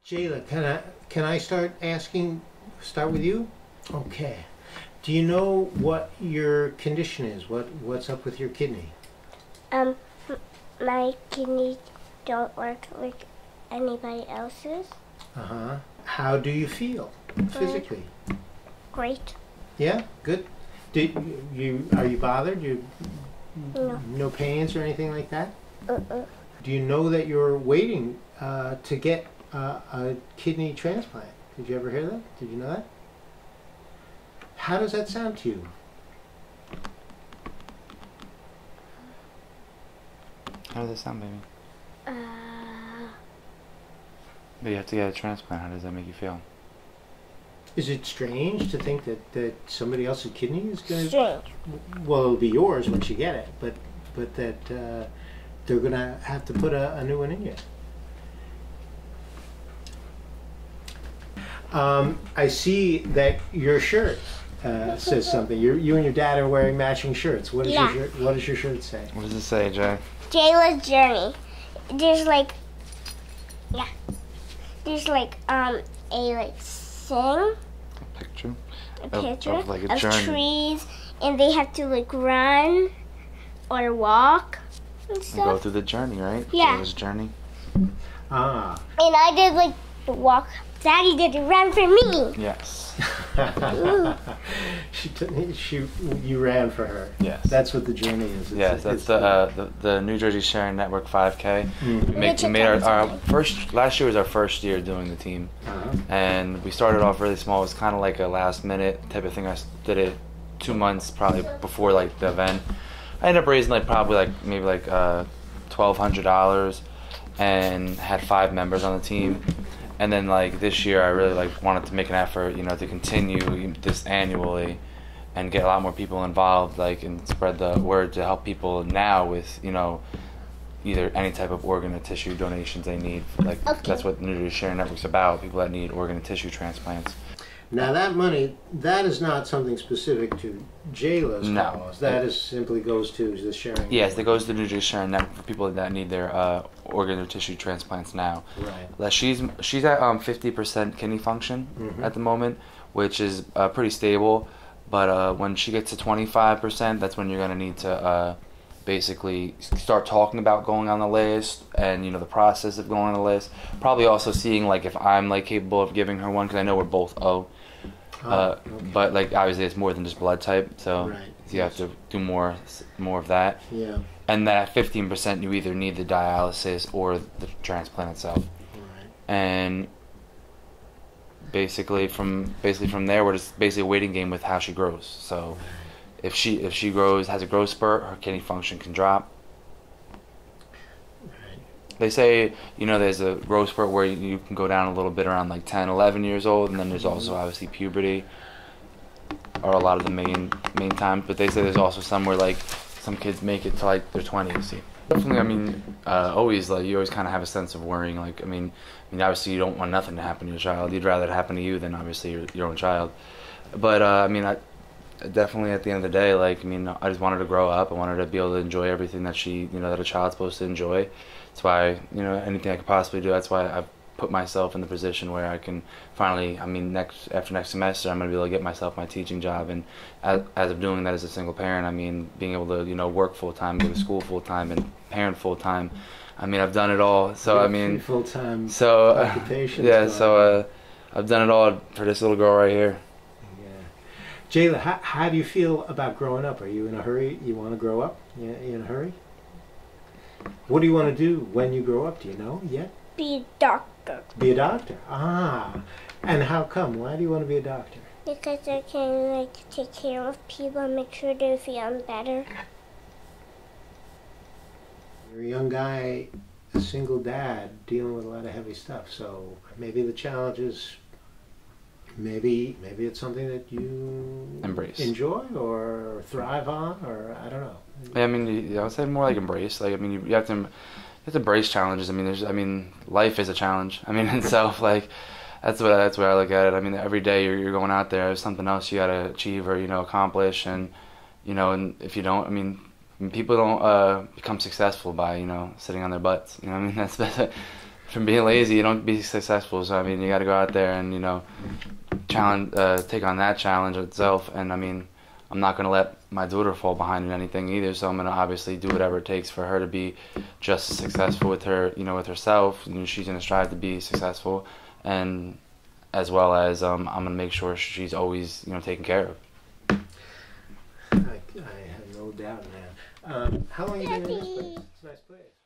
Jayla, can I start with you? Okay. Do you know what your condition is? What's up with your kidney? My kidneys don't work like anybody else's. Uh-huh. How do you feel physically? Great. Yeah, good. Are you bothered? No pains or anything like that? Do you know that you're waiting to get a kidney transplant? Did you ever hear that? Did you know that? How does that sound to you? How does that sound, baby? But you have to get a transplant. How does that make you feel? Is it strange to think that somebody else's kidney is going to... Strange. Well, it'll be yours once you get it, but that they're going to have to put a new one in you. I see that your shirt says something. You and your dad are wearing matching shirts. What does your shirt say? What does it say, Jay? Jayla's journey. There's like a thing. A picture. A picture of like a journey. Trees, and they have to like run or walk and stuff. You go through the journey, right? Yeah. Jayla's journey. Ah. And I did like the walk. Daddy did the run for me. Yes. You ran for her. Yes. That's what the journey is. Yes, that's the New Jersey Sharing Network 5K. Mm-hmm. We made our first. Last year was our first year doing the team, and we started off really small. It was kind of like a last minute type of thing. I did it 2 months probably before like the event. I ended up raising maybe $1,200, and had 5 members on the team. And then like this year, I really wanted to make an effort, to continue this annually, and get a lot more people involved, and spread the word to help people now with either any type of organ or tissue donations they need. That's what the New Jersey Sharing Network's about: people that need organ and tissue transplants. Now that money, that is not something specific to Jayla's cause. That is simply goes to the sharing. Yes, that goes to the New Jersey Sharing Network for people that need their organ or tissue transplants now. Right. She's at 50% kidney function at the moment, which is pretty stable. But when she gets to 25%, that's when you're going to need to basically start talking about going on the list, and the process of going on the list. Probably also seeing if I'm capable of giving her one, because I know we're both O. Okay. But obviously it's more than just blood type, so you have to do more of that. Yeah. And that 15%, you either need the dialysis or the transplant itself. Right. And basically from there, we're just basically a waiting game with how she grows. So if she grows, has a growth spurt, her kidney function can drop. They say, there's a growth spurt where you can go down a little bit around 10, 11 years old, and then there's also obviously puberty are a lot of the main times. But they say there's also some where some kids make it to their 20s. Definitely, always you always kind of have a sense of worrying. Obviously you don't want nothing to happen to your child. You'd rather it happen to you than obviously your own child. But I definitely at the end of the day, I just wanted her to grow up. I wanted her to be able to enjoy everything that that a child's supposed to enjoy. That's why, anything I could possibly do. That's why I've put myself in the position where I can finally, after next semester, I'm going to be able to get myself my teaching job. And as of doing that as a single parent, being able to, work full-time, go to school full-time, and parent full-time. I've done it all. So, full-time occupation. Yeah, so I've done it all for this little girl right here. Jayla, how do you feel about growing up? Are you in a hurry? You want to grow up? You in a hurry? What do you want to do when you grow up? Do you know yet? Be a doctor. Be a doctor? Ah. And how come? Why do you want to be a doctor? Because I can take care of people and make sure they're feeling better. You're a young guy, a single dad, dealing with a lot of heavy stuff. So maybe the challenge is... Maybe it's something that you embrace, enjoy, or thrive on, or I don't know. Yeah, I would say more embrace. You have to embrace challenges. Life is a challenge. In itself, that's the way I look at it. Every day you're going out there, there's something else you gotta achieve or accomplish, and and if you don't, people don't become successful by sitting on their butts. That's from being lazy, you don't be successful. So I mean, you got to go out there and, you know, challenge, take on that challenge itself. And I mean, I'm not gonna let my daughter fall behind in anything either. So I'm gonna obviously do whatever it takes for her to be just as successful with her, you know, with herself. You know, she's gonna strive to be successful, and as well as I'm gonna make sure she's always, you know, taken care of. I have no doubt now. How long have you been in this place? It's a nice place.